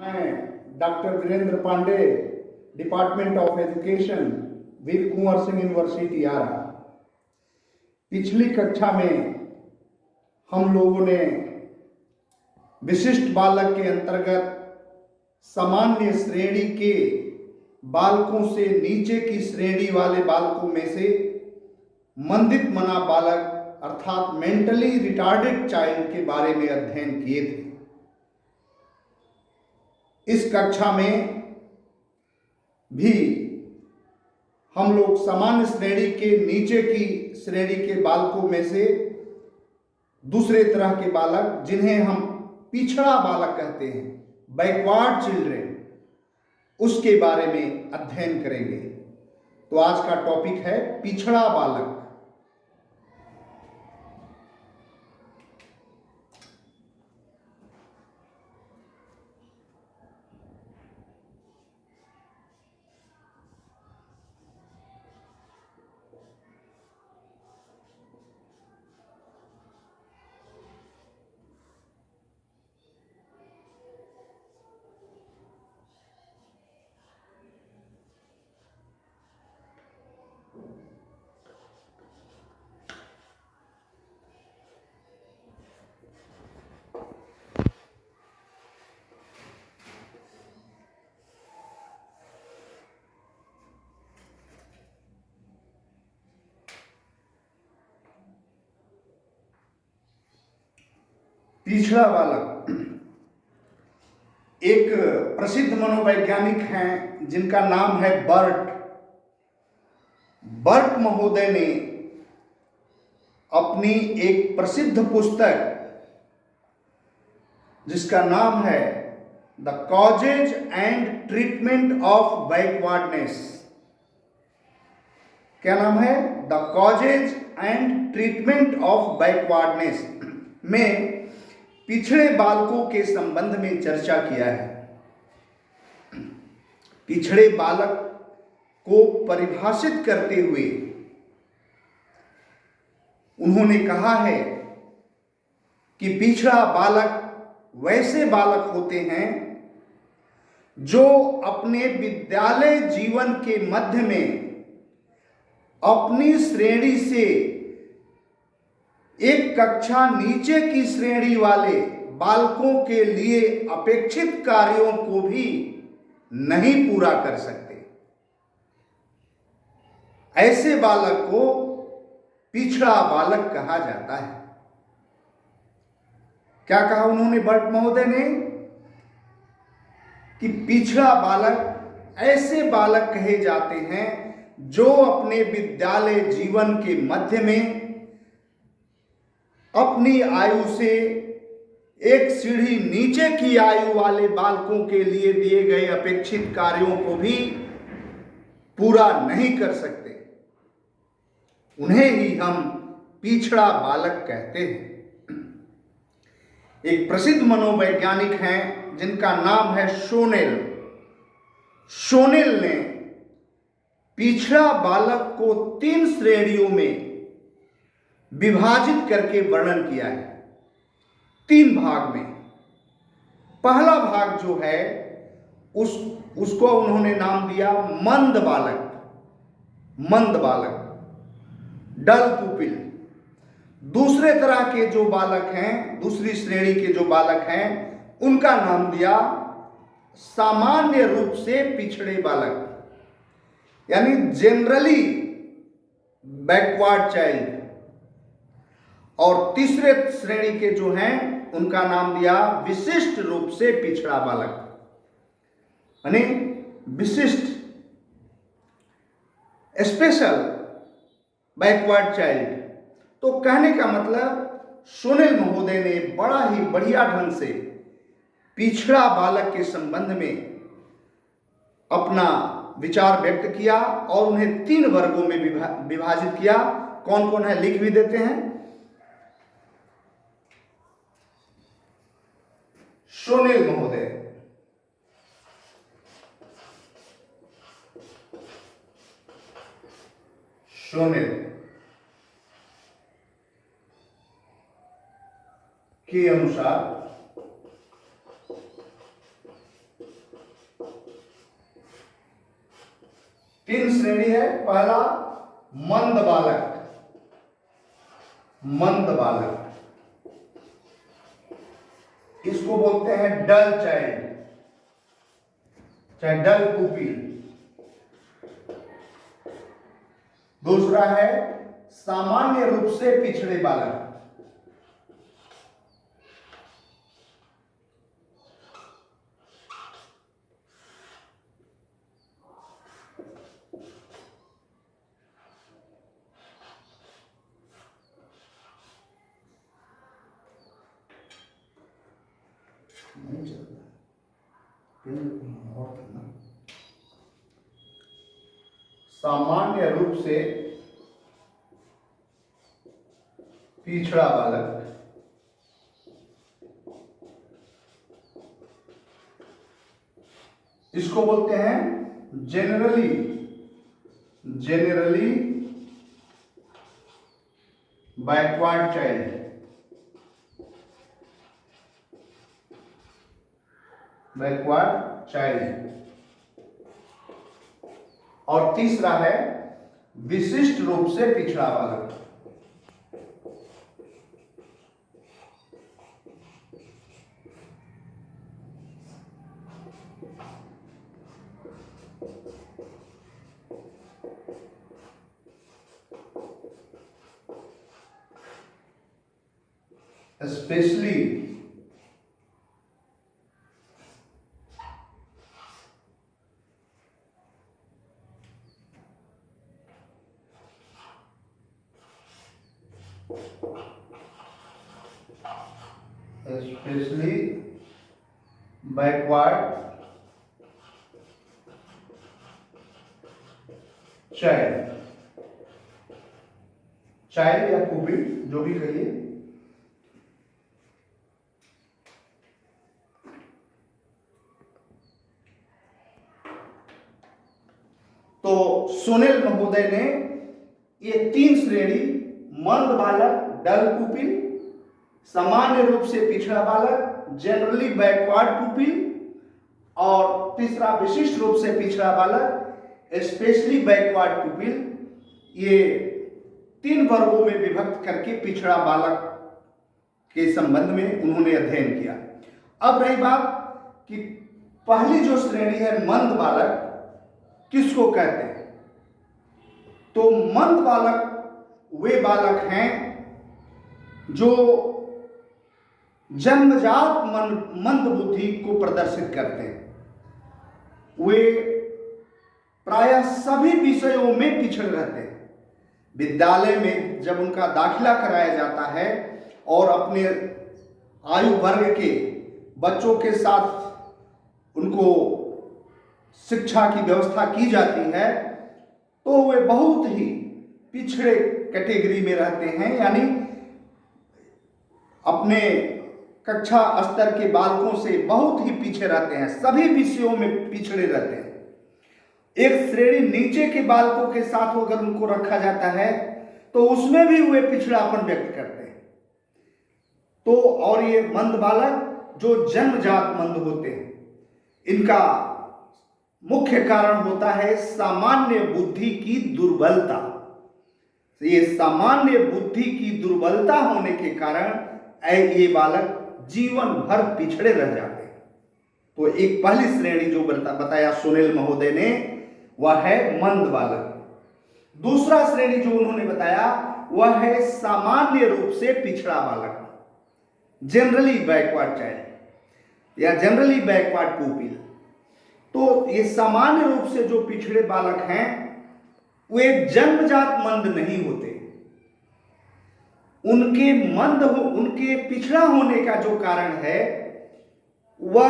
मैं doctor Virendra Pandey, department of education, Veer Kunwar Singh university Arrah. पिछली कक्षा में हम लोगों ने विशिष्ट बालक के अंतर्गत सामान्य श्रेणी के बालकों से नीचे की श्रेणी वाले बालकों में से मंदित मना बालक अर्थात मेंटली रिटार्डेड चाइल्ड के बारे में अध्ययन किए थे। इस कक्षा में भी हम लोग सामान्य श्रेणी के नीचे की श्रेणी के बालकों में से दूसरे तरह के बालक, जिन्हें हम पिछड़ा बालक कहते हैं, बैकवर्ड चिल्ड्रेन, उसके बारे में अध्ययन करेंगे। तो आज का टॉपिक है पिछड़ा बालक। पिछड़ा बालक एक प्रसिद्ध मनोवैज्ञानिक हैं जिनका नाम है बर्ट। बर्ट महोदय ने अपनी एक प्रसिद्ध पुस्तक जिसका नाम है the causes and treatment of backwardness, क्या नाम है? The causes and treatment of backwardness में पिछड़े बालकों के संबंध में चर्चा किया है। पिछड़े बालक को परिभाषित करते हुए उन्होंने कहा है कि पिछड़ा बालक वैसे बालक होते हैं जो अपने विद्यालय जीवन के मध्य में अपनी श्रेणी से एक कक्षा नीचे की श्रेणी वाले बालकों के लिए अपेक्षित कार्यों को भी नहीं पूरा कर सकते। ऐसे बालक को पिछड़ा बालक कहा जाता है। क्या कहा उन्होंने बर्ट महोदय ने? कि पिछड़ा बालक ऐसे बालक कहे जाते हैं जो अपने विद्यालय जीवन के मध्य में अपनी आयु से एक सीढ़ी नीचे की आयु वाले बालकों के लिए दिए गए अपेक्षित कार्यों को भी पूरा नहीं कर सकते। उन्हें ही हम पिछड़ा बालक कहते हैं। एक प्रसिद्ध मनोवैज्ञानिक हैं जिनका नाम है शोनेल। शोनेल ने पिछड़ा बालक को 3 श्रेणियों में विभाजित करके वर्णन किया है, 3 भाग में। पहला भाग जो है उसको उन्होंने नाम दिया मंद बालक, मंद बालक, डल पुपिल। दूसरे तरह के जो बालक हैं, दूसरी श्रेणी के जो बालक हैं, उनका नाम दिया सामान्य रूप से पिछड़े बालक, यानी जनरली बैकवर्ड चाइल्ड। और तीसरे श्रेणी के जो हैं उनका नाम दिया विशिष्ट रूप से पिछड़ा बालक, यानी विशिष्ट, स्पेशल बैकवर्ड चाइल्ड। तो कहने का मतलब शोनेल महोदय ने बड़ा ही बढ़िया ढंग से पिछड़ा बालक के संबंध में अपना विचार व्यक्त किया और उन्हें 3 वर्गों में विभाजित किया। कौन कौन है लिख भी देते हैं। शोनेल महोदय, शोनेल के अनुसार तीन श्रेणी है। पहला मंद बालक, मंद बालक, इसको बोलते हैं डल चाइल्ड, चाहे डल पुपिल। दूसरा है सामान्य रूप से पिछड़े बालक, नहीं चल रहा और करना। सामान्य रूप से पिछड़ा बालक, इसको बोलते हैं generally backward child, backward child. और तीसरा है विशिष्ट रूप से पिछड़ा बालक, especially backward चाइल्ड, चाइल्ड या पुपिल जो भी कहिए। तो सोनेल महोदय ने ये तीन श्रेणी, मंद बालक, डल पुपिल, सामान्य रूप से पिछड़ा बालक, जनरली बैकवर्ड पुपिल, और तीसरा विशिष्ट रूप से पिछड़ा बालक, स्पेशली बैकवर्ड पुपिल, ये तीन वर्गों में विभक्त करके पिछड़ा बालक के संबंध में उन्होंने अध्ययन किया। अब रही बात कि पहली जो श्रेणी है मंद बालक, किसको कहते हैं? तो मंद बालक वे बालक हैं जो जन्मजात मंद बुद्धि को प्रदर्शित करते हैं। वे प्रायः सभी विषयों में पिछड़ रहते हैं। विद्यालय में जब उनका दाखिला कराया जाता है और अपने आयु वर्ग के बच्चों के साथ उनको शिक्षा की व्यवस्था की जाती है, तो वे बहुत ही पिछड़े कैटेगरी में रहते हैं, यानी अपने कक्षा स्तर के बालकों से बहुत ही पीछे रहते हैं, सभी विषयों में पिछड़े रहते हैं। एक श्रेणी नीचे के बालकों के साथ अगर उनको रखा जाता है तो उसमें भी वे पिछड़ापन व्यक्त करते हैं। तो और ये मंद बालक जो जन्मजात मंद होते हैं, इनका मुख्य कारण होता है सामान्य बुद्धि की दुर्बलता। ये सामान्य बुद्धि की दुर्बलता होने के कारण ये बालक जीवन भर पिछड़े रह जाते हैं। तो एक पहली श्रेणी जो बताया सोनेल महोदय ने, वह है मंद बालक। दूसरा श्रेणी जो उन्होंने बताया वह है सामान्य रूप से पिछड़ा बालक, जनरली बैकवर्ड चाइल्ड या जनरली बैकवर्ड पुपिल। तो ये सामान्य रूप से जो पिछड़े बालक हैं वे जन्मजात मंद नहीं होते। उनके पिछड़ा होने का जो कारण है वह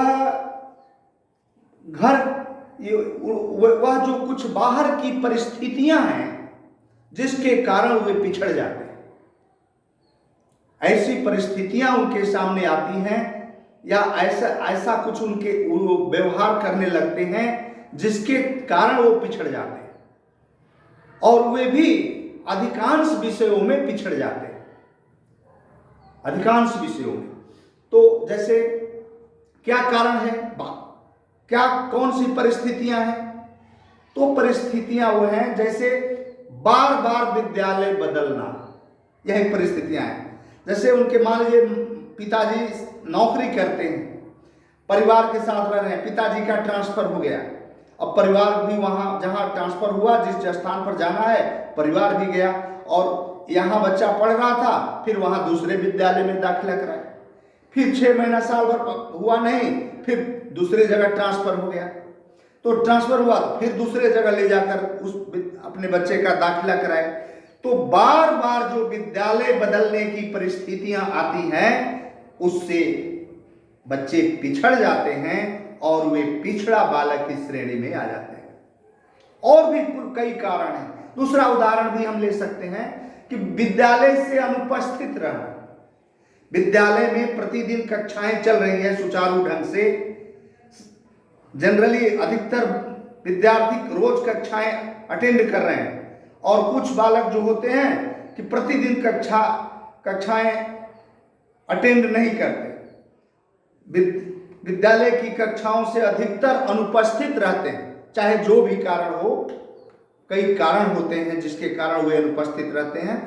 जो कुछ बाहर की परिस्थितियां हैं जिसके कारण वे पिछड़ जाते हैं। ऐसी परिस्थितियां उनके सामने आती हैं या ऐसा कुछ उनके व्यवहार करने लगते हैं जिसके कारण वो पिछड़ जाते हैं, और वे भी अधिकांश विषयों में पिछड़ जाते हैं, अधिकांश विषयों में। तो जैसे क्या कारण है, क्या कौन सी परिस्थितियां हैं? तो परिस्थितियां वो हैं जैसे बार बार विद्यालय बदलना, यही परिस्थितियां हैं। जैसे उनके मान लीजिए पिताजी नौकरी करते हैं, परिवार के साथ रह रहे हैं, पिताजी का ट्रांसफर हो गया, अब परिवार भी वहां जहां ट्रांसफर हुआ, जिस स्थान पर जाना है परिवार भी गया, और यहाँ बच्चा पढ़ रहा था, फिर वहां दूसरे विद्यालय में दाखिला कराया, फिर 6 महीना साल भर हुआ नहीं, फिर दूसरे जगह ट्रांसफर हो गया, तो ट्रांसफर हुआ तो फिर दूसरे जगह ले जाकर उस अपने बच्चे का दाखिला कराए। तो बार बार जो विद्यालय बदलने की परिस्थितियां आती हैं उससे बच्चे पिछड़ जाते हैं और वे पिछड़ा बालक की श्रेणी में आ जाते हैं। और भी कई कारण हैं। दूसरा उदाहरण भी हम ले सकते हैं कि विद्यालय से अनुपस्थित रहना। विद्यालय में प्रतिदिन कक्षाएं चल रही हैं सुचारू ढंग से, जनरली अधिकतर विद्यार्थी रोज कक्षाएं अटेंड कर रहे हैं, और कुछ बालक जो होते हैं कि प्रतिदिन कक्षाएं अटेंड नहीं करते, विद्यालय की कक्षाओं से अधिकतर अनुपस्थित रहते हैं, चाहे जो भी कारण हो, कई कारण होते हैं जिसके कारण वे अनुपस्थित रहते हैं।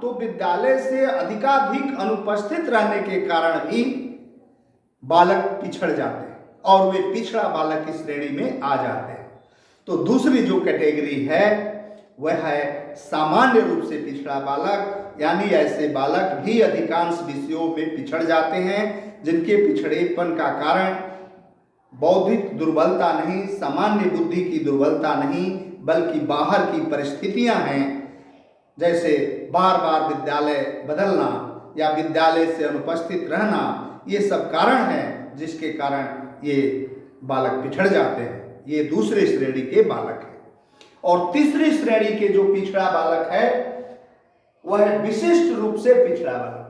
तो विद्यालय से अधिकाधिक अनुपस्थित रहने के कारण भी बालक पिछड़ जाते हैं और वे पिछड़ा बालक की श्रेणी में आ जाते हैं। तो दूसरी जो कैटेगरी है वह है सामान्य रूप से पिछड़ा बालक, यानी ऐसे बालक भी अधिकांश विषयों में पिछड़ जाते हैं जिनके पिछड़ेपन का कारण बौद्धिक दुर्बलता नहीं, सामान्य बुद्धि की दुर्बलता नहीं, बल्कि बाहर की परिस्थितियां हैं, जैसे बार बार विद्यालय बदलना या विद्यालय से अनुपस्थित रहना। ये सब कारण हैं जिसके कारण ये बालक पिछड़ जाते हैं। ये दूसरे श्रेणी के बालक हैं। और तीसरी श्रेणी के जो पिछड़ा बालक है वह है विशिष्ट रूप से पिछड़ा बालक।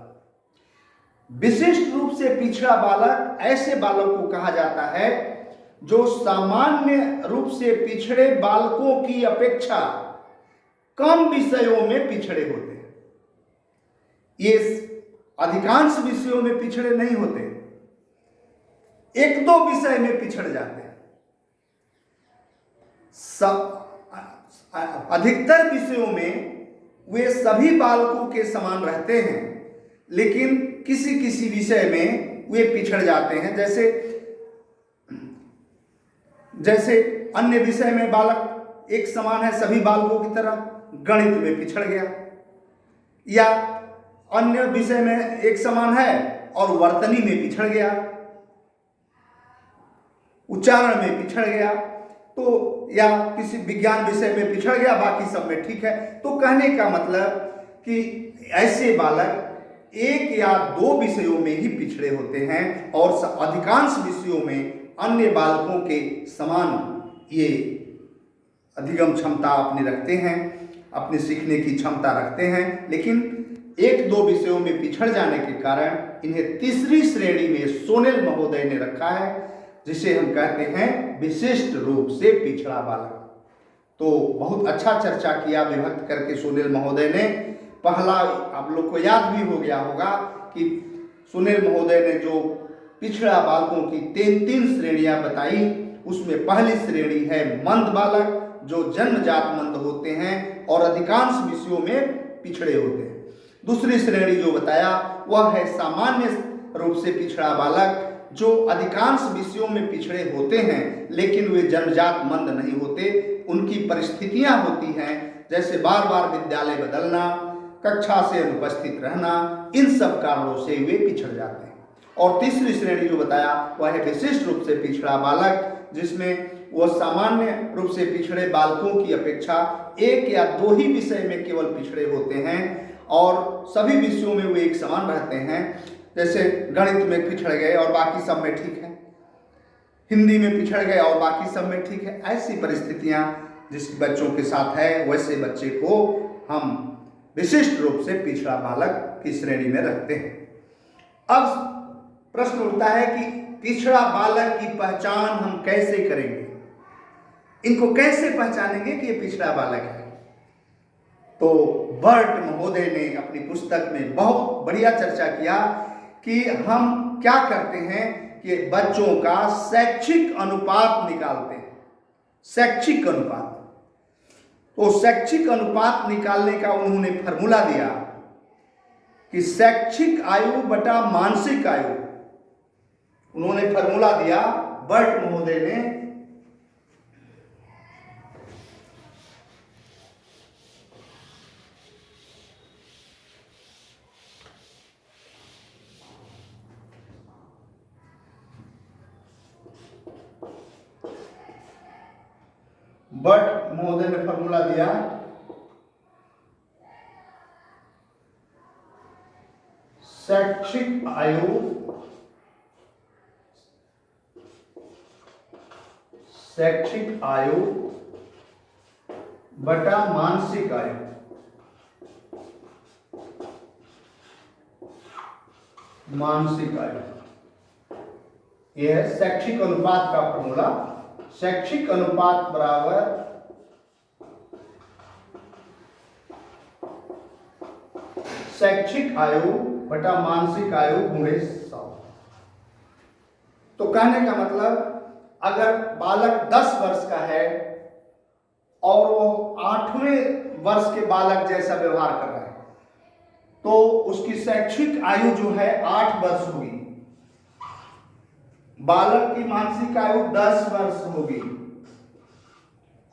विशिष्ट रूप से पिछड़ा बालक ऐसे बालक को कहा जाता है जो सामान्य रूप से पिछड़े बालकों की अपेक्षा कम विषयों में पिछड़े होते हैं। ये अधिकांश विषयों में पिछड़े नहीं होते, 1-2 विषय में पिछड़ जाते हैं। अधिकतर विषयों में वे सभी बालकों के समान रहते हैं, लेकिन किसी किसी विषय में वे पिछड़ जाते हैं। जैसे अन्य विषय में बालक एक समान है सभी बालकों की तरह, गणित में पिछड़ गया, या अन्य विषय में एक समान है और वर्तनी में पिछड़ गया, उच्चारण में पिछड़ गया, तो या किसी विज्ञान विषय में पिछड़ गया, बाकी सब में ठीक है। तो कहने का मतलब कि ऐसे बालक 1 या 2 विषयों में ही पिछड़े होते हैं और अधिकांश विषयों में अन्य बालकों के समान ये अधिगम क्षमता अपनी रखते हैं, अपने सीखने की क्षमता रखते हैं, लेकिन 1-2 विषयों में पिछड़ जाने के कारण इन्हें तीसरी श्रेणी में सोनेल महोदय ने रखा है, जिसे हम कहते हैं विशिष्ट रूप से पिछड़ा बालक। तो बहुत अच्छा चर्चा किया विभक्त करके सोनेल महोदय ने। पहला आप लोग को याद भी हो गया होगा कि सोनेल महोदय ने जो पिछड़ा बालकों की 3 श्रेणियां बताई, उसमें पहली श्रेणी है मंद बालक, जो जन्मजात मंद होते हैं और अधिकांश विषयों में पिछड़े होते हैं। दूसरी श्रेणी जो बताया वह है सामान्य रूप से पिछड़ा बालक, जो अधिकांश विषयों में पिछड़े होते हैं लेकिन वे जन्मजात मंद नहीं होते, उनकी परिस्थितियां होती हैं जैसे बार बार विद्यालय बदलना, कक्षा से अनुपस्थित रहना, इन सब कारणों से वे पिछड़ जाते हैं। और तीसरी श्रेणी जो बताया वह है विशिष्ट रूप से पिछड़ा बालक, जिसमें वह सामान्य रूप से पिछड़े बालकों की अपेक्षा 1 या 2 ही विषय में केवल पिछड़े होते हैं और सभी विषयों में वे एक समान रहते हैं। जैसे गणित में पिछड़ गए और बाकी सब में ठीक है, हिंदी में पिछड़ गए और बाकी सब में ठीक है। ऐसी परिस्थितियां जिस बच्चों के साथ है वैसे बच्चे को हम विशिष्ट रूप से पिछड़ा बालक की श्रेणी में रखते हैं। अब प्रश्न उठता है कि पिछड़ा बालक की पहचान हम कैसे करेंगे, इनको कैसे पहचानेंगे कि ये पिछड़ा बालक है। तो बर्ट महोदय ने अपनी पुस्तक में बहुत बढ़िया चर्चा किया कि हम क्या करते हैं कि बच्चों का शैक्षिक अनुपात निकालते हैं। शैक्षिक अनुपात। तो शैक्षिक अनुपात निकालने का उन्होंने फॉर्मूला दिया कि शैक्षिक आयु बटा मानसिक आयु। उन्होंने फॉर्मूला दिया, बर्ट महोदय ने, फॉर्मूला दिया शैक्षिक आयु बटा मानसिक आयु। यह है शैक्षिक अनुपात का फॉर्मूला। शैक्षिक अनुपात बराबर शैक्षिक आयु बटा मानसिक आयु गुणे 100। तो कहने का मतलब, अगर बालक 10 वर्ष का है और वो 8वें वर्ष के बालक जैसा व्यवहार कर रहा है, तो उसकी शैक्षिक आयु जो है 8 वर्ष होगी। बालक की मानसिक आयु 10 वर्ष होगी,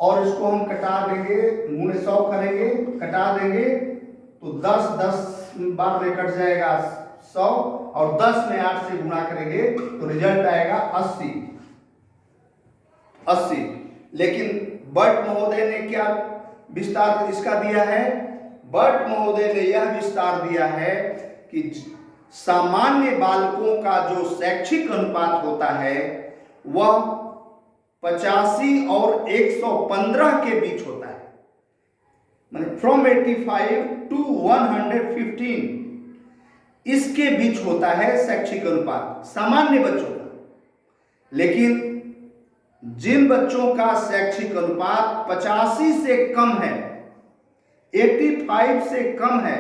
और इसको हम कटा देंगे, गुणे 100 करेंगे, कटा देंगे, तो 10 बार में कट जाएगा 100, और 10 में 8 से गुणा करेंगे तो रिजल्ट आएगा 80। लेकिन बर्ट महोदय ने क्या विस्तार इसका दिया है? बर्ट महोदय ने यह विस्तार दिया है कि सामान्य बालकों का जो शैक्षिक अनुपात होता है वह 85 और 115 के बीच होता है, माने फ्रॉम 85 टू 115, इसके बीच होता है शैक्षिक अनुपात सामान्य बच्चों का। लेकिन जिन बच्चों का शैक्षिक अनुपात 85 से कम है, 85 से कम है,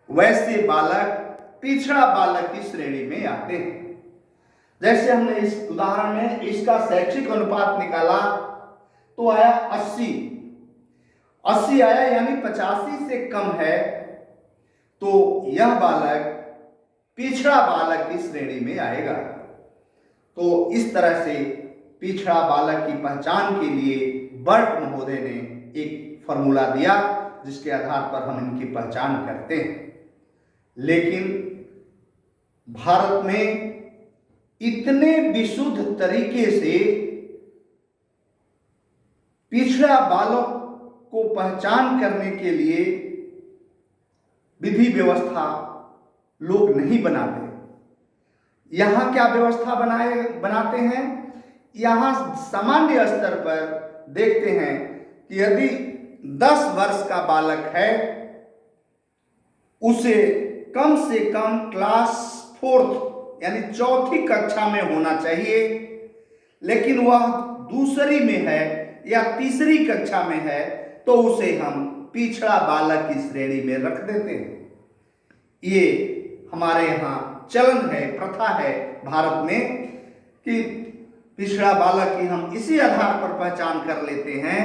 वैसे बालक पिछड़ा बालक की श्रेणी में आते हैं। जैसे हमने इस उदाहरण में इसका शैक्षिक अनुपात निकाला तो आया 80 आया, यानी 85 से कम है, तो यह बालक पिछड़ा बालक की श्रेणी में आएगा। तो इस तरह से पिछड़ा बालक की पहचान के लिए बर्ट महोदय ने एक फॉर्मूला दिया, जिसके आधार पर हम इनकी पहचान करते हैं। लेकिन भारत में इतने विशुद्ध तरीके से पिछड़ा बालक को पहचान करने के लिए विधि व्यवस्था लोग नहीं बनाते। यहां क्या व्यवस्था बनाते हैं? यहां सामान्य स्तर पर देखते हैं कि यदि 10 वर्ष का बालक है, उसे कम से कम क्लास 4 यानी 4थी कक्षा में होना चाहिए। लेकिन वह दूसरी में है या तीसरी कक्षा में है, तो उसे हम पिछड़ा बालक की श्रेणी में रख देते हैं। ये हमारे यहाँ चलन है, प्रथा है भारत में, कि पिछड़ा बालक की हम इसी आधार पर पहचान कर लेते हैं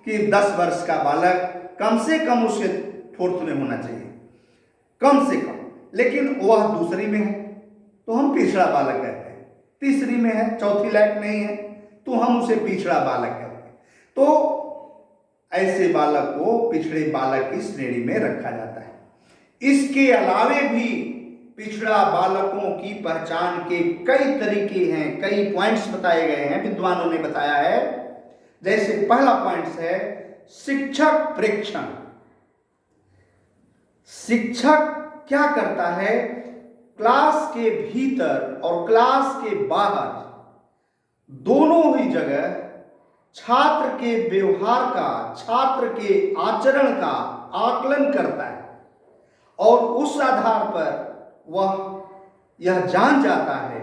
कि 10 वर्ष का बालक कम से कम उसे 4th में होना चाहिए, कम से कम। लेकिन वह दूसरी में है तो हम पिछड़ा बालक कहते हैं, तीसरी में है, 4थी लायक नहीं है, तो हम उसे पिछड़ा बालक कहते हैं। तो ऐसे बालक को पिछड़े बालक की श्रेणी में रखा जाता है। इसके अलावे भी पिछड़ा बालकों की पहचान के कई तरीके हैं, कई पॉइंट्स बताए गए हैं, विद्वानों ने बताया है। जैसे पहला पॉइंट है शिक्षक प्रेक्षण। शिक्षक क्या करता है? क्लास के भीतर और क्लास के बाहर दोनों ही जगह छात्र के व्यवहार का, छात्र के आचरण का आकलन करता है, और उस आधार पर वह यह जान जाता है,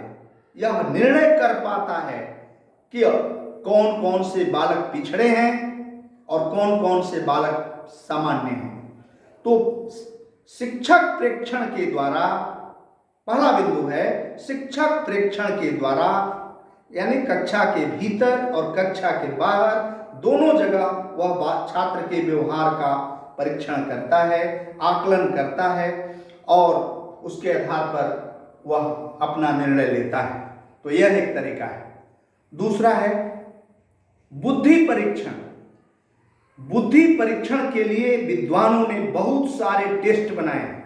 यह निर्णय कर पाता है कि कौन कौन से बालक पिछड़े हैं और कौन कौन से बालक सामान्य हैं। तो शिक्षक प्रेक्षण के द्वारा, पहला बिंदु है शिक्षक प्रेक्षण के द्वारा यानी कक्षा के भीतर और कक्षा के बाहर दोनों जगह वह छात्र के व्यवहार का परीक्षण करता है, आकलन करता है और उसके आधार पर वह अपना निर्णय लेता है। तो यह एक तरीका है। दूसरा है बुद्धि परीक्षण। बुद्धि परीक्षण के लिए विद्वानों ने बहुत सारे टेस्ट बनाए हैं।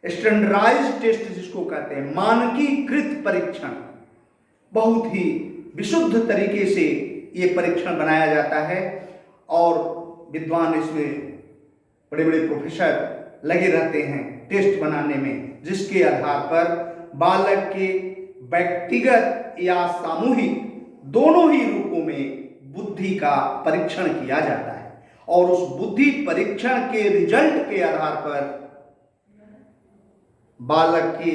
स्टैंडर्डाइज्ड टेस्ट जिसको कहते हैं, मानकीकृत परीक्षण। बहुत ही विशुद्ध तरीके से ये परीक्षण बनाया जाता है और विद्वान इसमें बड़े बड़े प्रोफेसर लगे रहते हैं टेस्ट बनाने में, जिसके आधार पर बालक के व्यक्तिगत या सामूहिक दोनों ही रूपों में बुद्धि का परीक्षण किया जाता है और उस बुद्धि परीक्षण के रिजल्ट के आधार पर बालक के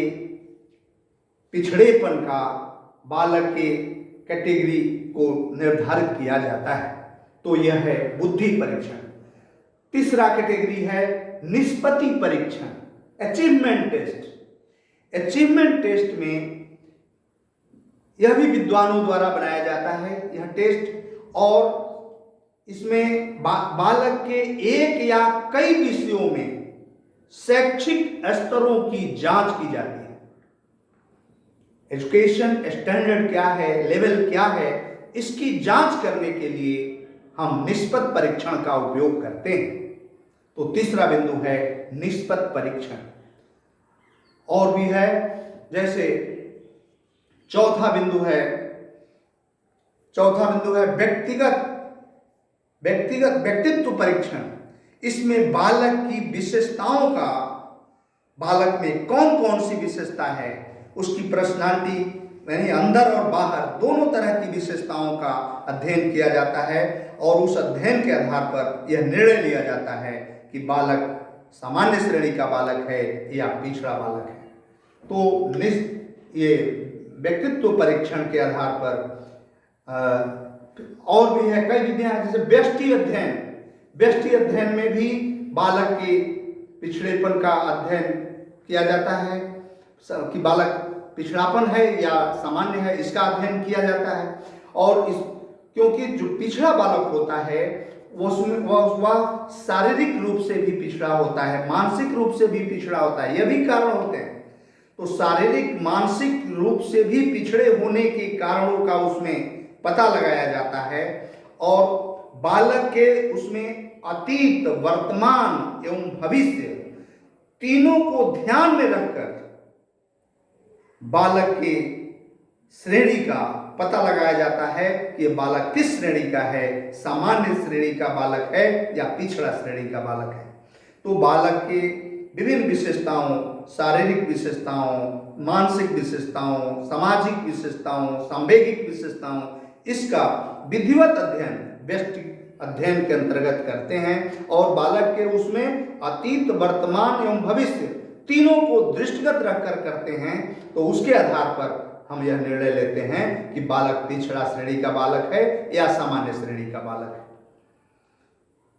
पिछड़ेपन का, बालक के कैटेगरी को निर्धारित किया जाता है। तो यह है बुद्धि परीक्षण। तीसरा कैटेगरी है निष्पत्ति परीक्षण, अचीवमेंट टेस्ट। अचीवमेंट टेस्ट में यह भी विद्वानों द्वारा बनाया जाता है यह टेस्ट, और इसमें बालक के एक या कई विषयों में शैक्षिक स्तरों की जांच की जाती है। एजुकेशन स्टैंडर्ड क्या है, लेवल क्या है, इसकी जांच करने के लिए हम निष्पत्ति परीक्षण का उपयोग करते हैं। तो तीसरा बिंदु है निष्पत्ति परीक्षण। और भी है, जैसे चौथा बिंदु है व्यक्तित्व परीक्षण। इसमें बालक की विशेषताओं का, बालक में कौन कौन सी विशेषता है, उसकी पर्सनालिटी यानी अंदर और बाहर दोनों तरह की विशेषताओं का अध्ययन किया जाता है और उस अध्ययन के आधार पर यह निर्णय लिया जाता है कि बालक सामान्य श्रेणी का बालक है या पिछड़ा बालक है। तो ये व्यक्तित्व परीक्षण के आधार पर और भी है कई विधियां हैं, जैसे व्यष्टि अध्ययन। व्यष्टि अध्ययन में भी बालक के पिछड़ेपन का अध्ययन किया जाता है कि बालक पिछड़ापन है या सामान्य है, इसका अध्ययन किया जाता है। और क्योंकि जो पिछड़ा बालक होता है वह शारीरिक रूप से भी पिछड़ा होता है, मानसिक रूप से भी पिछड़ा होता है, यह भी कारण होते हैं। तो शारीरिक मानसिक रूप से भी पिछड़े होने के कारणों का उसमें पता लगाया जाता है और बालक के उसमें अतीत, वर्तमान एवं भविष्य तीनों को ध्यान में रखकर बालक के श्रेणी का पता लगाया जाता है कि ये बालक किस श्रेणी का है, सामान्य श्रेणी का बालक है या पिछड़ा श्रेणी का बालक है। तो बालक के विभिन्न विशेषताओं, शारीरिक विशेषताओं, मानसिक विशेषताओं, सामाजिक विशेषताओं, सांवेगिक विशेषताओं, इसका विधिवत अध्ययन व्यष्टि अध्ययन के अंतर्गत करते हैं और बालक के उसमें अतीत, वर्तमान एवं भविष्य तीनों को दृष्टिगत रखकर करते हैं। तो उसके आधार पर हम यह निर्णय लेते हैं कि बालक पिछड़ा श्रेणी का बालक है या सामान्य श्रेणी का बालक है।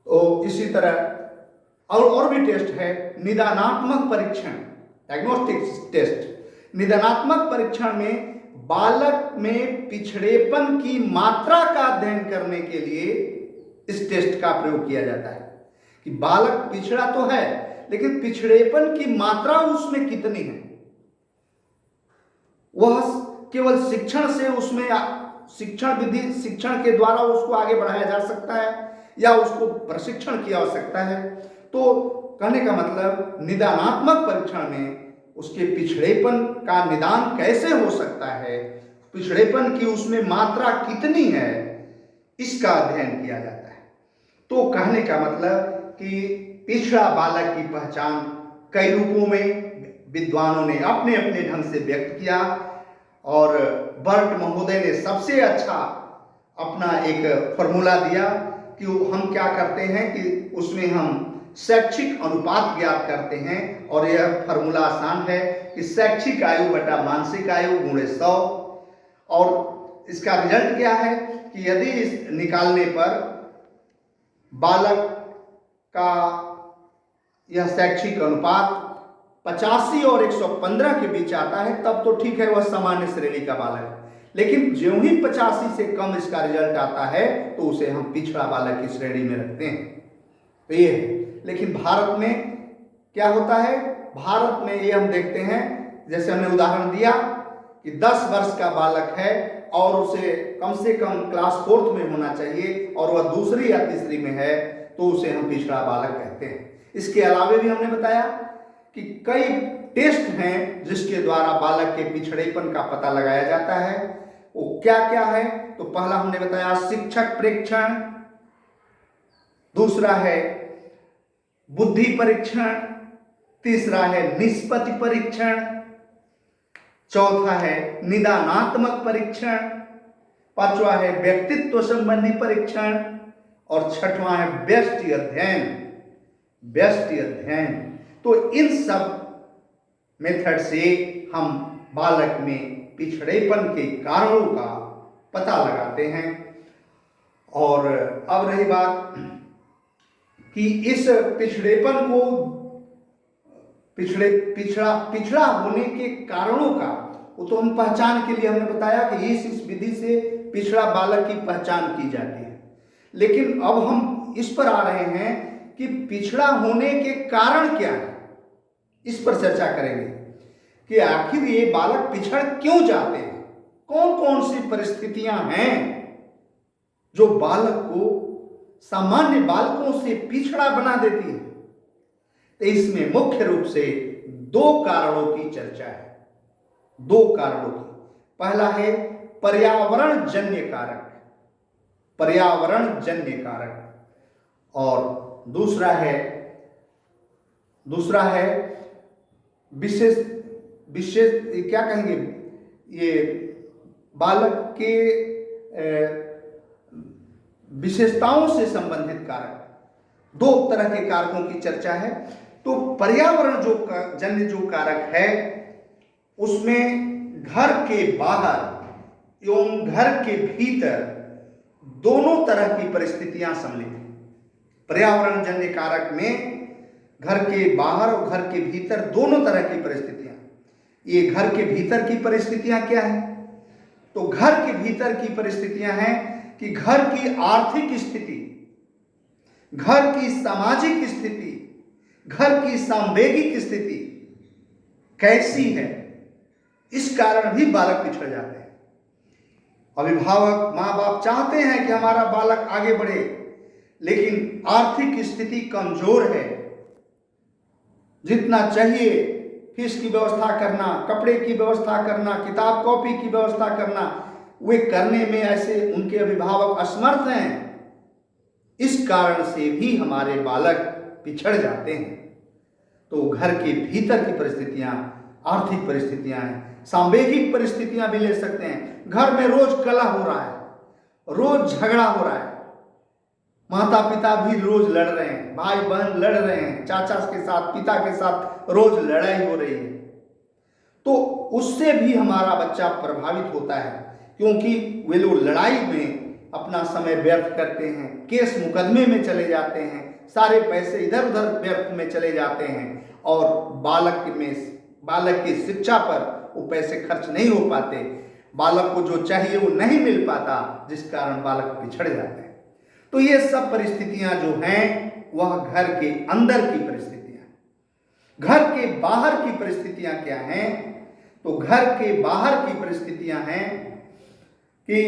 तो इसी तरह और भी टेस्ट है निदानात्मक परीक्षण, डायग्नोस्टिक टेस्ट। निदानात्मक परीक्षण में बालक में पिछड़ेपन की मात्रा का अध्ययन करने के लिए इस टेस्ट का प्रयोग किया जाता है कि बालक पिछड़ा तो है लेकिन पिछड़ेपन की मात्रा उसमें कितनी है। वह केवल शिक्षण से उसमें शिक्षण के द्वारा उसको आगे बढ़ाया जा सकता है या उसको प्रशिक्षण की आवश्यकता है। तो कहने का मतलब निदानात्मक परीक्षण में उसके पिछड़ेपन का निदान कैसे हो सकता है, पिछड़ेपन की उसमें मात्रा कितनी है, इसका अध्ययन किया जाता है। तो कहने का मतलब कि पिछड़ा बालक की पहचान कई रूपों में विद्वानों ने अपने अपने ढंग से व्यक्त किया और बर्ट महोदय ने सबसे अच्छा अपना एक फॉर्मूला दिया कि हम क्या करते हैं कि उसमें हम शैक्षिक अनुपात ज्ञात करते हैं और यह फॉर्मूला आसान है कि शैक्षिक आयु बटा मानसिक आयु गुणे 100। और इसका रिजल्ट क्या है कि यदि इस निकालने पर बालक का यह शैक्षिक अनुपात 85 और 115 के बीच आता है तब तो ठीक है, वह सामान्य श्रेणी का बालक है। लेकिन ज्यों ही 85 से कम इसका रिजल्ट आता है तो उसे हम पिछड़ा बालक की श्रेणी में रखते हैं। तो ये है। लेकिन भारत में क्या होता है, भारत में ये हम देखते हैं, जैसे हमने उदाहरण दिया कि 10 वर्ष का बालक है और उसे कम से कम क्लास 4th में होना चाहिए और वह दूसरी या तीसरी में है तो उसे हम पिछड़ा बालक कहते हैं। इसके अलावे भी हमने बताया कि कई टेस्ट हैं जिसके द्वारा बालक के पिछड़ेपन का पता लगाया जाता है। वो क्या क्या है, तो पहला हमने बताया शिक्षक परीक्षण, दूसरा है बुद्धि परीक्षण, तीसरा है निष्पत्ति परीक्षण, चौथा है निदानात्मक परीक्षण, पांचवा है व्यक्तित्व संबंधी परीक्षण और छठवां है व्यष्टि अध्ययन। व्यष्टि अध्ययन, तो इन सब मेथड से हम बालक में पिछड़ेपन के कारणों का पता लगाते हैं। और अब रही बात कि इस पिछड़ेपन को पिछड़ा होने के कारणों का, वो तो हम पहचान के लिए हमने बताया कि इस विधि से पिछड़ा बालक की पहचान की जाती है। लेकिन अब हम इस पर आ रहे हैं कि पिछड़ा होने के कारण क्या है, इस पर चर्चा करेंगे कि आखिर ये बालक पिछड़ क्यों जाते हैं, कौन कौन सी परिस्थितियां हैं जो बालक को सामान्य बालकों से पिछड़ा बना देती है। तो इसमें मुख्य रूप से 2 कारणों की चर्चा है, 2 कारणों की। पहला है पर्यावरण जन्य कारक, पर्यावरण जन्य कारक, और दूसरा है विशेष क्या कहेंगे, ये बालक के विशेषताओं से संबंधित कारक। 2 तरह के कारकों की चर्चा है। तो पर्यावरण जन्य जो कारक है उसमें घर के बाहर एवं घर के भीतर दोनों तरह की परिस्थितियां सम्मिलित हैं। पर्यावरण जन्य कारक में घर के बाहर और घर के भीतर दोनों तरह की परिस्थितियां। ये घर के भीतर की परिस्थितियां क्या है, तो घर के भीतर की परिस्थितियां हैं कि घर की आर्थिक स्थिति, घर की सामाजिक स्थिति, घर की सांवेगिक स्थिति कैसी है, इस कारण भी बालक पिछड़ जाते हैं। अभिभावक माँ बाप चाहते हैं कि हमारा बालक आगे बढ़े, लेकिन आर्थिक स्थिति कमजोर है। जितना चाहिए फीस की व्यवस्था करना, कपड़े की व्यवस्था करना, किताब कॉपी की व्यवस्था करना, वे करने में ऐसे उनके अभिभावक असमर्थ हैं। इस कारण से भी हमारे बालक पिछड़ जाते हैं। तो घर के भीतर की परिस्थितियां, आर्थिक परिस्थितियां हैं, सांवेगिक परिस्थितियां भी ले सकते हैं। घर में रोज कलह हो रहा है, रोज झगड़ा हो रहा है, माता पिता भी रोज लड़ रहे हैं, भाई बहन लड़ रहे हैं, चाचा के साथ, पिता के साथ रोज लड़ाई हो रही है, तो उससे भी हमारा बच्चा प्रभावित होता है, क्योंकि वे लोग लड़ाई में अपना समय व्यर्थ करते हैं, केस मुकदमे में चले जाते हैं, सारे पैसे इधर उधर व्यर्थ में चले जाते हैं और बालक की शिक्षा पर वो पैसे खर्च नहीं हो पाते, बालक को जो चाहिए वो नहीं मिल पाता, जिस कारण बालक पिछड़ जाते हैं। तो ये सब परिस्थितियां जो हैं वह घर के अंदर की परिस्थितियां। घर के बाहर की परिस्थितियां क्या हैं, तो घर के बाहर की परिस्थितियां हैं कि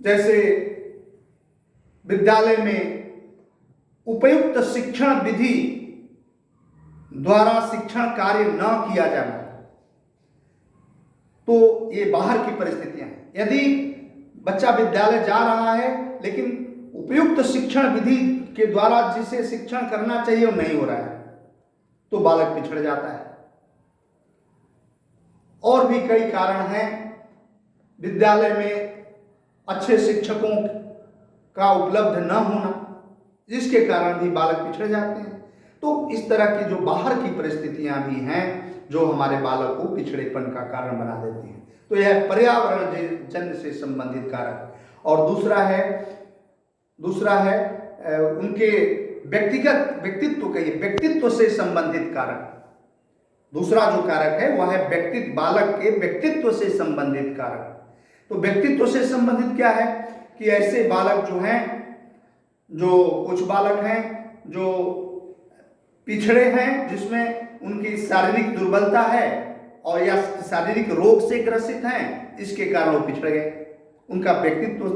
जैसे विद्यालय में उपयुक्त शिक्षण विधि द्वारा शिक्षण कार्य न किया जाना, तो ये बाहर की परिस्थितियां हैं। यदि बच्चा विद्यालय जा रहा है लेकिन उपयुक्त शिक्षण विधि के द्वारा जिसे शिक्षण करना चाहिए वो नहीं हो रहा है, तो बालक पिछड़ जाता है। और भी कई कारण हैं। विद्यालय में अच्छे शिक्षकों का उपलब्ध न होना, जिसके कारण भी बालक पिछड़ जाते हैं। तो इस तरह की जो बाहर की परिस्थितियां भी हैं जो हमारे बालक को पिछड़ेपन का कारण बना देती हैं। तो यह पर्यावरण जन्य से संबंधित कारक। और दूसरा है उनके व्यक्तित्व से संबंधित कारक। दूसरा जो कारक है वह है व्यक्तित्व, बालक के व्यक्तित्व से संबंधित कारक। तो व्यक्तित्व से संबंधित क्या है कि ऐसे बालक जो हैं, जो कुछ बालक हैं जो पिछड़े हैं, जिसमें उनकी शारीरिक दुर्बलता है और या शारीरिक रोग से ग्रसित हैं, इसके कारण वो पिछड़ गए। उनका व्यक्तित्व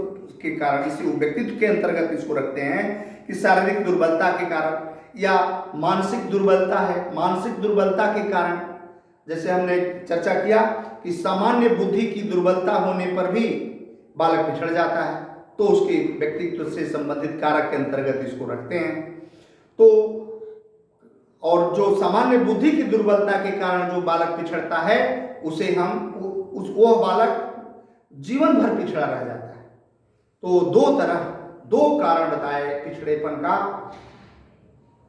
के कारण, इसी व्यक्तित्व के अंतर्गत इसको रखते हैं कि शारीरिक दुर्बलता के कारण या मानसिक दुर्बलता है, मानसिक दुर्बलता के कारण, जैसे हमने चर्चा किया कि सामान्य बुद्धि की दुर्बलता होने पर भी बालक पिछड़ जाता है, तो उसके व्यक्तित्व से संबंधित कारक के अंतर्गत इसको रखते हैं। तो और जो सामान्य बुद्धि की दुर्बलता के कारण जो बालक पिछड़ता है, उसे हम वो बालक जीवन भर पिछड़ा रह जाता है। तो दो कारण बताए पिछड़ेपन का।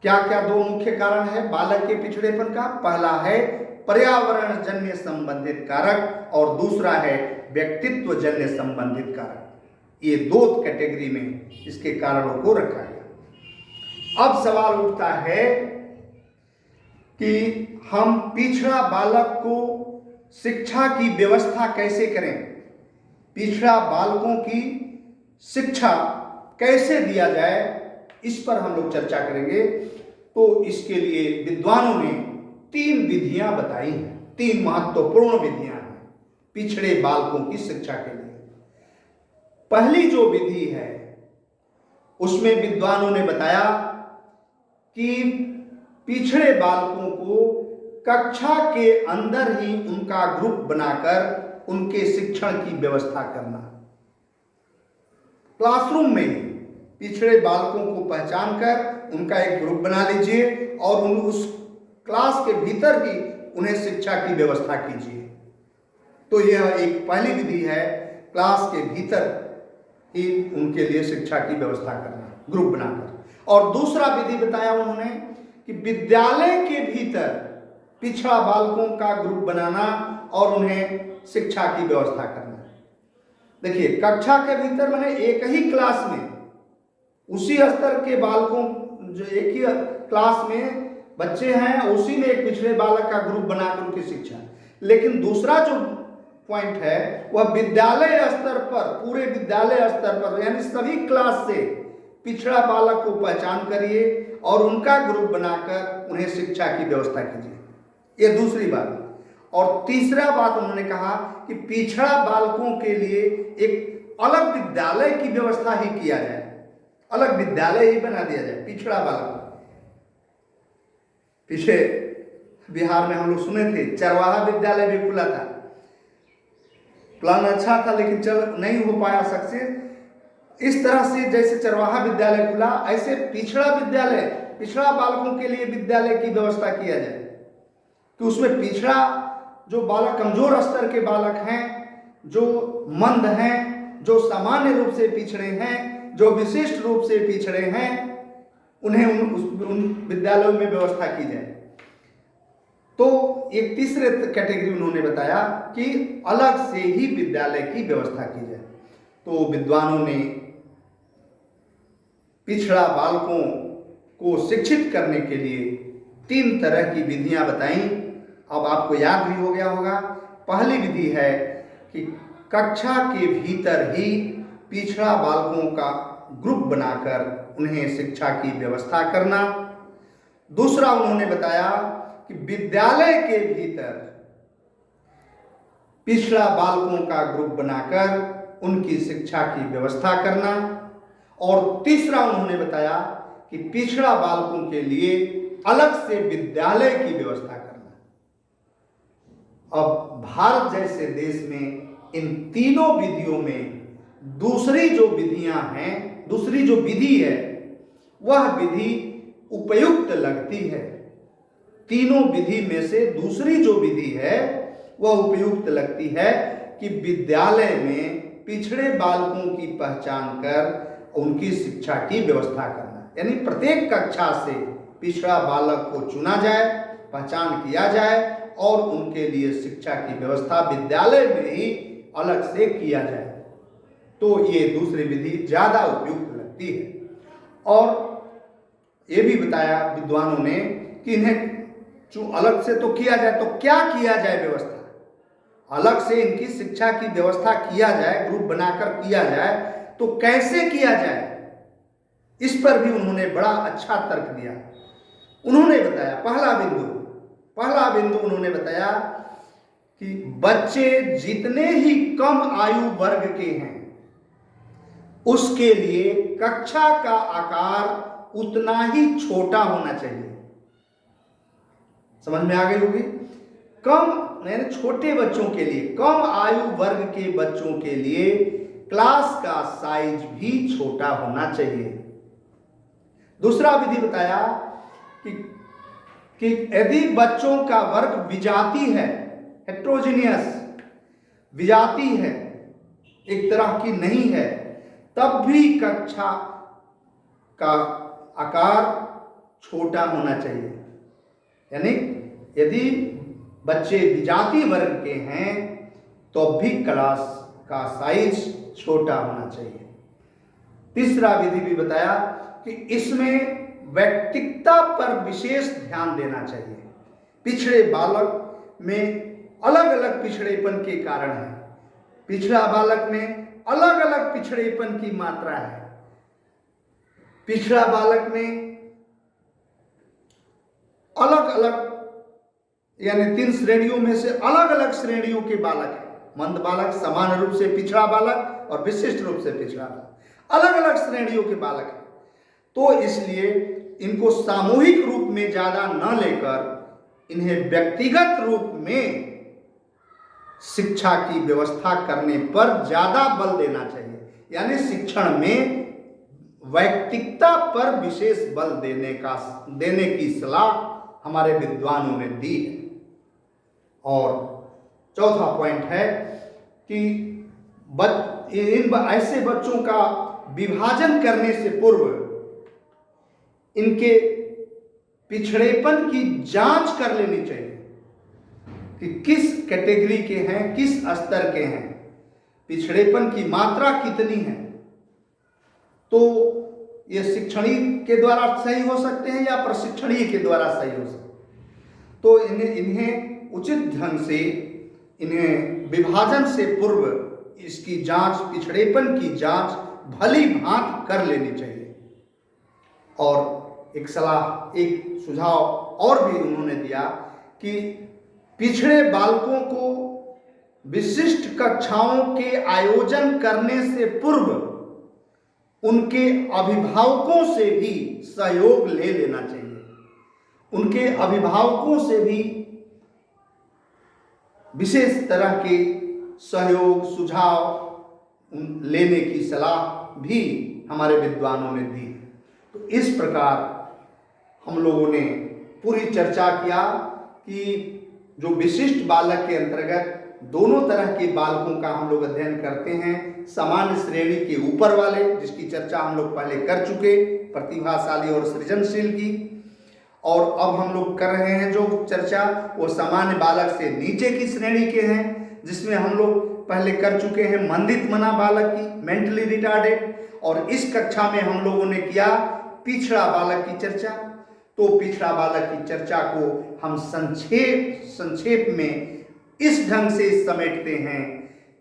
क्या क्या दो मुख्य कारण है बालक के पिछड़ेपन का? पहला है पर्यावरण जन्य संबंधित कारक और दूसरा है व्यक्तित्व जन्य संबंधित कारक। ये दो कैटेगरी में इसके कारणों को रखा गया। अब सवाल उठता है कि हम पिछड़ा बालक को शिक्षा की व्यवस्था कैसे करें, पिछड़ा बालकों की शिक्षा कैसे दिया जाए, इस पर हम लोग चर्चा करेंगे। तो इसके लिए विद्वानों ने 3 विधियां बताई हैं, 3 महत्वपूर्ण विधियां हैं पिछड़े बालकों की शिक्षा के लिए। पहली जो विधि है उसमें विद्वानों ने बताया कि पिछड़े बालकों को कक्षा के अंदर ही उनका ग्रुप बनाकर उनके शिक्षण की व्यवस्था करना। क्लासरूम में पिछड़े बालकों को पहचान कर उनका एक ग्रुप बना लीजिए और उस क्लास के भीतर ही उन्हें शिक्षा की व्यवस्था कीजिए। तो यह एक पहली विधि है, क्लास के भीतर ही उनके लिए शिक्षा की व्यवस्था करना, ग्रुप बनाकर। और दूसरा विधि बताया उन्होंने कि विद्यालय के भीतर पिछड़ा बालकों का ग्रुप बनाना और उन्हें शिक्षा की व्यवस्था करना। देखिए, कक्षा के भीतर माने एक ही क्लास में उसी स्तर के बालकों, जो एक ही क्लास में बच्चे हैं, उसी में एक पिछड़े बालक का ग्रुप बनाकर उनकी शिक्षा। लेकिन दूसरा जो पॉइंट है वह विद्यालय स्तर पर, पूरे विद्यालय स्तर पर, यानी सभी क्लास से पिछड़ा बालक को पहचान करिए और उनका ग्रुप बनाकर उन्हें शिक्षा की व्यवस्था कीजिए। यह दूसरी बात। और तीसरा बात उन्होंने कहा कि पिछड़ा बालकों के लिए एक अलग विद्यालय की व्यवस्था ही किया जाए, अलग विद्यालय ही बना दिया जाए पिछड़ा बालक। पीछे बिहार में हम लोग सुने थे चरवाहा विद्यालय भी खुला था, प्लान अच्छा था लेकिन नहीं हो पाया सक्सेस। इस तरह से जैसे चरवाहा विद्यालय खुला, ऐसे पिछड़ा विद्यालय, पिछड़ा बालकों के लिए विद्यालय की व्यवस्था किया जाए कि उसमें पिछड़ा जो बालक, कमजोर स्तर के बालक हैं, जो मंद हैं, जो सामान्य रूप से पिछड़े हैं, जो विशिष्ट रूप से पिछड़े हैं, उन्हें उन विद्यालयों में व्यवस्था की जाए। तो एक तीसरे कैटेगरी उन्होंने बताया कि अलग से ही विद्यालय की व्यवस्था की जाए। तो विद्वानों ने पिछड़ा बालकों को शिक्षित करने के लिए 3 तरह की विधियां बताई। अब आपको याद भी हो गया होगा। पहली विधि है कि कक्षा के भीतर ही पिछड़ा बालकों का ग्रुप बनाकर उन्हें शिक्षा की व्यवस्था करना। दूसरा उन्होंने बताया कि विद्यालय के भीतर पिछड़ा बालकों का ग्रुप बनाकर उनकी शिक्षा की व्यवस्था करना। और तीसरा उन्होंने बताया कि पिछड़ा बालकों के लिए अलग से विद्यालय की व्यवस्था करना। अब भारत जैसे देश में इन तीनों विधियों में दूसरी जो विधियां हैं, दूसरी जो विधि है वह विधि उपयुक्त लगती है। तीनों विधि में से दूसरी जो विधि है वह उपयुक्त लगती है कि विद्यालय में पिछड़े बालकों की पहचान कर उनकी शिक्षा की व्यवस्था करना। यानी प्रत्येक कक्षा से पिछड़ा बालक को चुना जाए, पहचान किया जाए और उनके लिए शिक्षा की व्यवस्था विद्यालय में ही अलग से किया जाए। तो ये दूसरी विधि ज्यादा उपयुक्त लगती है। और ये भी बताया विद्वानों ने कि इन्हें अलग से तो किया जाए, तो क्या किया जाए व्यवस्था, अलग से इनकी शिक्षा की व्यवस्था किया जाए, ग्रुप बनाकर किया जाए, तो कैसे किया जाए, इस पर भी उन्होंने बड़ा अच्छा तर्क दिया। उन्होंने बताया पहला बिंदु उन्होंने बताया कि बच्चे जितने ही कम आयु वर्ग के हैं उसके लिए कक्षा का आकार उतना ही छोटा होना चाहिए। समझ में आ गई होगी? कम यानी छोटे बच्चों के लिए, कम आयु वर्ग के बच्चों के लिए क्लास का साइज भी छोटा होना चाहिए। दूसरा विधि बताया कि यदि बच्चों का वर्ग विजातीय है, हेट्रोजीनियस विजातीय है, एक तरह की नहीं है, तब भी कक्षा का आकार छोटा होना चाहिए। यानी यदि बच्चे विजातीय वर्ग के हैं तो भी क्लास का साइज छोटा होना चाहिए। तीसरा विधि भी बताया कि इसमें व्यक्तिगता पर विशेष ध्यान देना चाहिए। पिछड़े बालक में अलग अलग पिछड़ेपन के कारण है, पिछड़ा बालक में अलग अलग पिछड़ेपन की मात्रा है। पिछड़ा बालक में अलग अलग यानी 3 श्रेणियों में से अलग अलग श्रेणियों के बालक हैं। मंद बालक, सामान्य रूप से पिछड़ा बालक और विशिष्ट रूप से पिछड़ा बालक, अलग अलग श्रेणियों के बालक हैं। तो इसलिए इनको सामूहिक रूप में ज्यादा न लेकर इन्हें व्यक्तिगत रूप में शिक्षा की व्यवस्था करने पर ज्यादा बल देना चाहिए। यानी शिक्षण में वैयक्तिकता पर विशेष बल देने की सलाह हमारे विद्वानों ने दी है। और चौथा पॉइंट है कि इन ऐसे बच्चों का विभाजन करने से पूर्व इनके पिछड़ेपन की जांच कर लेनी चाहिए कि किस कैटेगरी के हैं, किस स्तर के हैं, पिछड़ेपन की मात्रा कितनी है। तो ये शिक्षणीय के द्वारा सही हो सकते हैं या प्रशिक्षणीय के द्वारा सही हो सकते हैं। तो इन्हें उचित ढंग से इन्हें विभाजन से पूर्व इसकी जांच, पिछड़ेपन की जांच भली भांति कर लेनी चाहिए। और एक सलाह, एक सुझाव और भी उन्होंने दिया कि पिछड़े बालकों को विशिष्ट कक्षाओं के आयोजन करने से पूर्व उनके अभिभावकों से भी सहयोग ले लेना चाहिए। उनके अभिभावकों से भी विशेष तरह के सहयोग, सुझाव लेने की सलाह भी हमारे विद्वानों ने दी। तो इस प्रकार हम लोगों ने पूरी चर्चा किया कि जो विशिष्ट बालक के अंतर्गत दोनों तरह के बालकों का हम लोग अध्ययन करते हैं। सामान्य श्रेणी के ऊपर वाले, जिसकी चर्चा हम लोग पहले कर चुके, प्रतिभाशाली और सृजनशील की, और अब हम लोग कर रहे हैं जो चर्चा वो सामान्य बालक से नीचे की श्रेणी के हैं, जिसमें हम लोग पहले कर चुके हैं मंदित मना बालक की, मेंटली रिटार्डेड। और इस कक्षा में हम लोगों ने किया पिछड़ा बालक की चर्चा। तो पिछड़ा बालक की चर्चा को हम संक्षेप में इस ढंग से समेटते हैं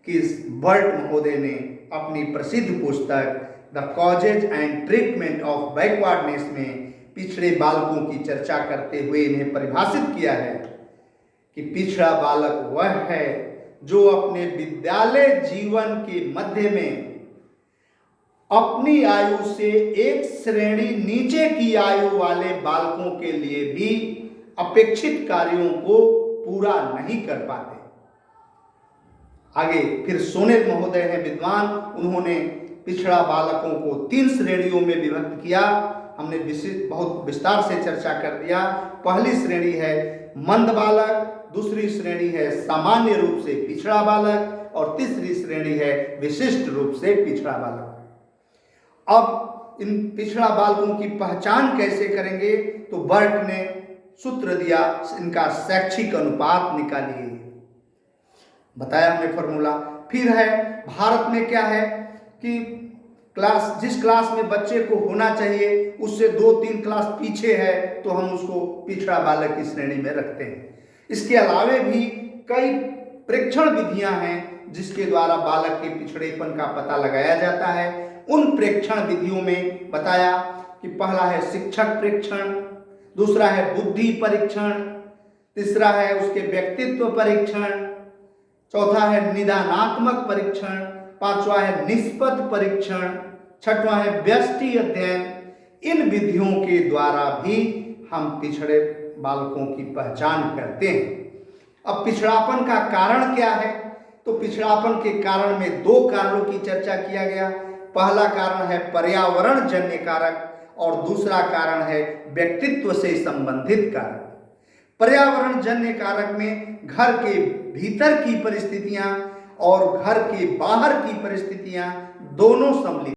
कि बर्ट महोदय ने अपनी प्रसिद्ध पुस्तक the causes and treatment of backwardness में पिछड़े बालकों की चर्चा करते हुए इन्हें परिभाषित किया है कि पिछड़ा बालक वह है जो अपने विद्यालय जीवन के मध्य में अपनी आयु से एक श्रेणी नीचे की आयु वाले बालकों के लिए भी अपेक्षित कार्यों को पूरा नहीं कर पाते। आगे फिर सोनेल महोदय हैं विद्वान, उन्होंने पिछड़ा बालकों को 3 श्रेणियों में विभक्त किया। हमने बहुत विस्तार से चर्चा कर दिया। पहली श्रेणी है मंद बालक, दूसरी श्रेणी है सामान्य रूप से पिछड़ा बालक, और तीसरी श्रेणी है विशिष्ट रूप से पिछड़ा बालक। अब इन पिछड़ा बालकों की पहचान कैसे करेंगे? तो बर्ट ने सूत्र दिया, इनका शैक्षिक अनुपात निकालिए, बताया हमने फॉर्मूला। फिर है भारत में क्या है कि जिस क्लास में बच्चे को होना चाहिए उससे 2-3 क्लास पीछे है तो हम उसको पिछड़ा बालक की श्रेणी में रखते हैं। इसके अलावे भी कई प्रेक्षण विधियां हैं जिसके द्वारा बालक के पिछड़ेपन का पता लगाया जाता है। उन प्रेक्षण विधियों में बताया कि पहला है शिक्षक प्रेक्षण, दूसरा है बुद्धि परीक्षण, तीसरा है उसके व्यक्तित्व परीक्षण, चौथा है निदानात्मक परीक्षण, पांचवा है निष्पत्ति परीक्षण, छठवां है व्यष्टि अध्ययन। इन विधियों के द्वारा भी हम पिछड़े बालकों की पहचान करते हैं। अब पिछड़ापन का कारण क्या है? तो पिछड़ापन के कारण में 2 कारणों की चर्चा किया गया। पहला कारण है पर्यावरण जन्य कारक और दूसरा कारण है व्यक्तित्व से संबंधित कारक। पर्यावरण जन्य कारक में घर के भीतर की परिस्थितियां और घर के बाहर की परिस्थितियां दोनों सम्मिलित